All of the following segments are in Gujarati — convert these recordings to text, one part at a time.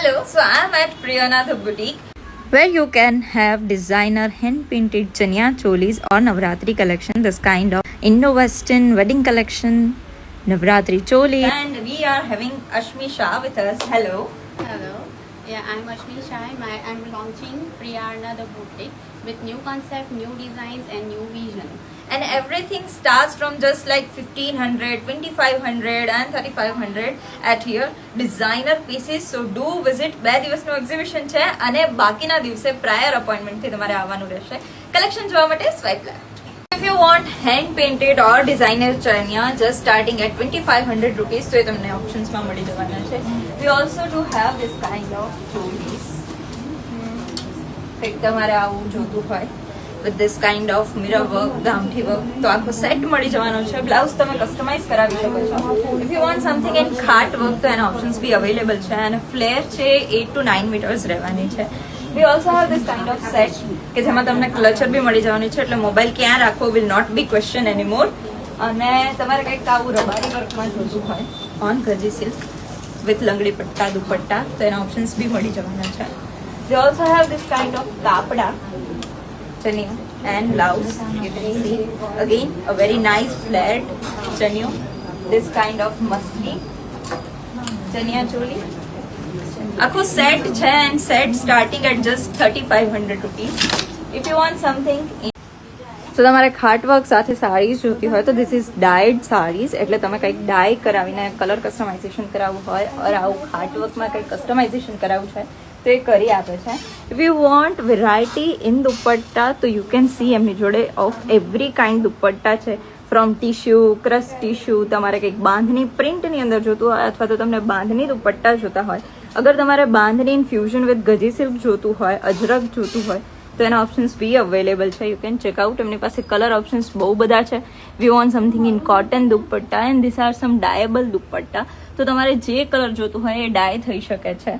Hello, so I'm at Priyanath Boutique, where you can have designer hand-painted chaniya cholis or Navratri collection, this kind of Indo-Western wedding collection, Navratri choli. And we are having Ashmi Shah with us. Hello. Hello. Yeah, I'm Ashmi Shah. I'm launching Priyana the Boutique with new concept, new designs and new vision. And everything starts from just like 1500, 2500 and 3500 at here. Designer pieces. So do visit. 2 દિવસનો એક્ઝિબિશન છે અને બાકીના દિવસે પ્રાયર અપોઇન્ટમેન્ટથી તમારે આવવાનું રહેશે. કલેક્શન જોવા માટે swipe left. If you want hand painted or designer chania just starting at 2500 rupees, તો એ તમને ઓપ્શન્સમાં મળી જવાના છે. We also do have this kind of cholis. કંઈક તમારે આવું જોતું હોય with this kind of mirror work, ગામઠી work, તો આખો સેટ મળી જવાનો છે. બ્લાઉઝ તમે કસ્ટમાઇઝ કરાવી શકો છો. If you want something in Khat work, તો એના ઓપ્શન્સ બી અવેલેબલ છે અને ફ્લેર છે 8 to 9 મીટર્સ રહેવાની છે. We also have this kind of set કે જેમાં તમને ક્લચર બી મળી જવાની છે, એટલે મોબાઈલ ક્યાં રાખવો will not be question anymore. અને તમારે કંઈક આવું રબારી વર્કમાં જોતું હોય ઓન ગજી સિલ્ક with લંગડી પટ્ટા દુપટ્ટા, તો એના ઓપ્શન્સ બી મળી જવાના છે. We also have this kind of કાપડા chaniya and blouse. You can see again a very nice flared chaniya. This kind of muslim chaniya choli. આખો સેટ છે and set starting at just 3500 rupees. If you want something તો તમારે ખાટ વર્ક સાથે સાડીઝ જોતી હોય તો ધીસ ઇઝ ડાયડ સાડીઝ, એટલે તમે કંઈક ડાય કરાવીને કલર કસ્ટમાઇઝેશન કરાવવું હોય ઓર આવું ખાટ વર્કમાં કંઈક કસ્ટમાઇઝેશન કરાવવું છે તો એ કરી આપે છે. If you want variety in dupatta તો યુ કેન સી એમની જોડે ઓફ એવરી કાઇન્ડ દુપટ્ટા છે, ફ્રોમ ટીશ્યુ, ક્રશ ટીશ્યુ, તમારે કંઈક બાંધણી પ્રિન્ટની અંદર જોતું હોય અથવા તો તમને બાંધણી દુપટ્ટા જોતા હોય, અગર તમારે bandhani in fusion with gaji silk જોતું હોય, અજરક જોતું હોય તો એના ઓપ્શન્સ બી અવેલેબલ છે. You can check out. એમની પાસે કલર ઓપ્શન્સ બહુ બધા છે. We want something in cotton dupatta and this are some dyeable dupatta, તો તમારે જે કલર જોતું હોય એ ડાય થઈ શકે છે.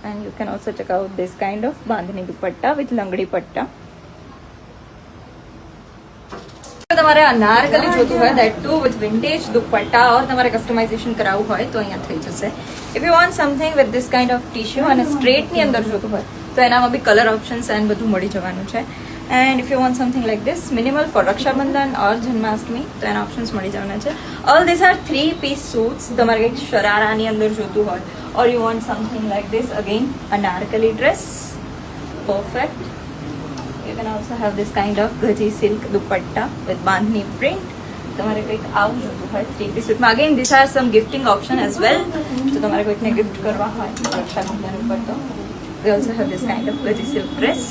and you can also check out this kind of bandhani dupatta with langdi patta. તમારે અનારકલી જોતું હોય that too with vintage dupatta or તમારે કસ્ટમાઇઝેશન કરાવવું હોય તો અહીંયા થઈ જશે. if you want something with this kind of tissue અને સ્ટ્રેટ ની અંદર જોતું હોય તો એનામાં બી કલર ઓપ્શન્સ એન્ડ બધું મળી જવાનું છે. and if you want something like this minimal for Rakshabandhan or Janmashtami તો એના ઓપ્શન્સ મળી જવાના છે. all these are 3-piece suits. તમારે કંઈક શરારાની અંદર જોતું હોય or you want something like this, again anarkali dress, perfect. You can also have this kind of gaji silk dupatta with bandhani print. તમારે કંઈક આવું જોતું હોય 3-piece suitમાં. again these are some gifting option as well, તો તમારે કોઈકને ગિફ્ટ કરવા હોય રક્ષાબંધન ઉપર તો we also have this kind of gaji silk dress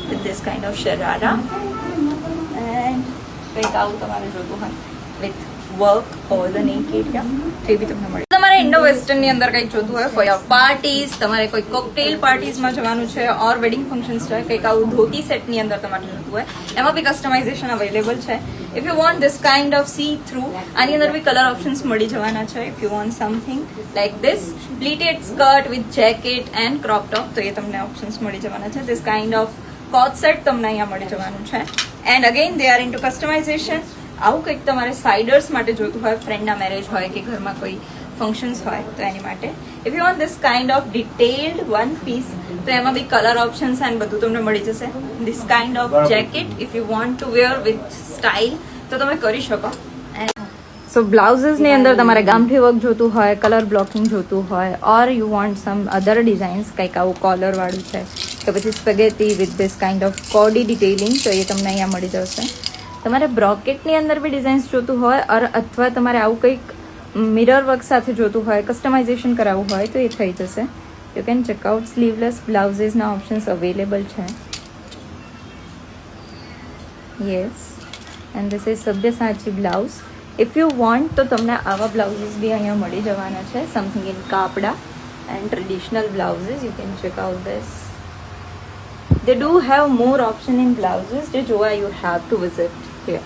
with this kind of sharara and કંઈક આવું તમારે જોતું હોય with work or the neck area તે બી તમને મળે. તમારે ઇન્ડો વેસ્ટર્ન ની અંદર કંઈક જોતું હોય ફોર યોર પાર્ટીઝ, તમારે કોઈ કોકટેલ પાર્ટીઝમાં જવાનું છે ઓર વેડિંગ ફંક્શન્સ છે, કંઈક આવું ધોતી સેટ ની અંદર તમારે જોતું હોય એમાં બી કસ્ટમાઇઝેશન અવેલેબલ છે. If you want this kind of see through, આની અંદર બી કલર ઓપ્શન્સ મળી જવાના છે. If you want something like this pleated skirt with jacket and crop top, તો એ તમને ઓપ્શન્સ મળી જવાના છે. This kind of coat set તમને અહીંયા મળી જવાનું છે. And again they are into customisation. આવું કંઈક તમારે સાઇડર્સ માટે જોતું હોય, ફ્રેન્ડના મેરેજ હોય કે ઘરમાં કોઈ ફંક્શન્સ હોય તો એની માટે. If you want this kind of detailed one piece તો એમાં બી કલર ઓપ્શન્સ એન્ડ બધું તમને મળી જશે. This kind of jacket if you want to wear with style તો તમે કરી શકો. સો બ્લાઉઝીસની અંદર તમારે ગામઠી વર્ક જોતું હોય, કલર બ્લોકિંગ જોતું હોય or you want some other designs, કંઈક આવું કોલરવાળું છે કે પછી spaghetti with this kind of kodi detailing, તો એ તમને અહીંયા મળી જશે. તમારે બ્રોકેટની અંદર બી ડિઝાઇન્સ જોતું હોય ઓર અથવા તમારે આવું કંઈક મિરર વર્ક સાથે જોતું હોય, કસ્ટમાઇઝેશન કરાવવું હોય તો એ થઈ જશે. યુ કેન ચેકઆઉટ સ્લીવલેસ બ્લાઉઝીસના ઓપ્શન્સ અવેલેબલ છે. Yes and this is Sabyasachi blouse. If you want તો તમને આવા બ્લાઉઝીસ બી અહીંયા મળી જવાના છે. સમથિંગ ઇન કાપડા and traditional blouses. You can check out this. They do have more option in blouses. જે જોવા you have to visit here.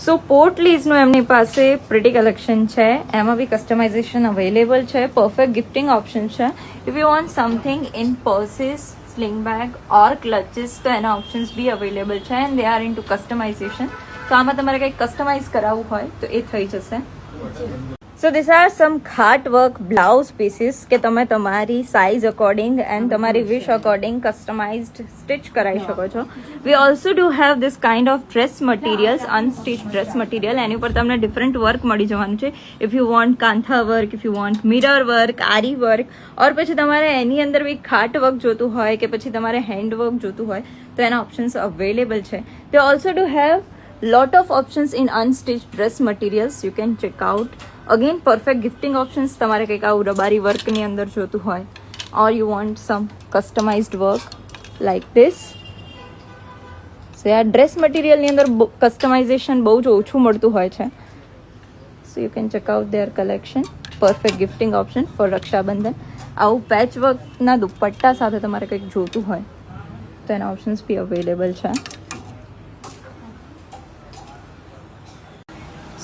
સો પોર્ટલીઝનું એમની પાસે પ્રિટી કલેક્શન છે, એમાં બી કસ્ટમાઇઝેશન અવેલેબલ છે. પરફેક્ટ ગિફ્ટિંગ ઓપ્શન છે. If you want something in purses, sling bag or clutches તો એના ઓપ્શન્સ બી અવેલેબલ છે and they are into customisation. તો આમાં તમારે કંઈક કસ્ટમાઇઝ કરાવવું હોય તો એ થઈ જશે. સો ધીસ આર સમ ખાટ વર્ક બ્લાઉઝ પીસીસ કે તમે તમારી સાઇઝ અકોર્ડિંગ એન્ડ તમારી વિશ અકોર્ડિંગ કસ્ટમાઇઝડ સ્ટિચ કરાવી શકો છો. We also do have this kind of dress materials, unstitch dress material. એની ઉપર તમને ડિફરન્ટ વર્ક મળી જવાનું છે. If you want kantha work, if you want mirror work, aari work, or પછી તમારે એની અંદર બી ખાટ વર્ક જોતું હોય કે પછી તમારે હેન્ડ વર્ક જોતું હોય તો એના ઓપ્શન્સ અવેલેબલ છે. They also do have lot of options in unstitched dress materials. You can check out. Again, perfect gifting options. તમારે કંઈક આવું રબારી વર્કની અંદર જોતું હોય or you want some customized work like this. So આ ડ્રેસ મટીરિયલની અંદર કસ્ટમાઇઝેશન બહુ જ ઓછું મળતું હોય છે. So you can check out their collection. Perfect gifting option for Rakshabandhan. આવું પેચ વર્કના દુપટ્ટા સાથે તમારે કંઈક જોતું હોય તો એના ઓપ્શન્સ બી અવેલેબલ છે.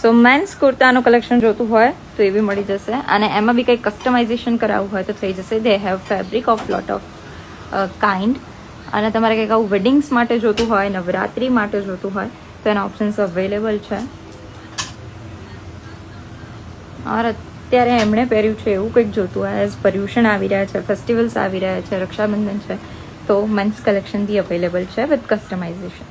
સો મેન્સ કુર્તાનું કલેક્શન જોતું હોય તો એ બી મળી જશે અને એમાં બી કંઈક કસ્ટમાઇઝેશન કરાવવું હોય તો થઈ જશે. They have fabric of lot of kind અને તમારે કંઈક આવું વેડિંગ્સ માટે જોતું હોય, નવરાત્રિ માટે જોતું હોય તો એના ઓપ્શન્સ અવેલેબલ છે. और અત્યારે એમણે પહેર્યું છે એવું કંઈક જોતું હોય, એઝ પર્યુષણ આવી રહ્યા છે, ફેસ્ટિવલ્સ આવી રહ્યા છે, રક્ષાબંધન છે તો મેન્સ કલેક્શન બી અવેલેબલ છે વિથ કસ્ટમાઇઝેશન.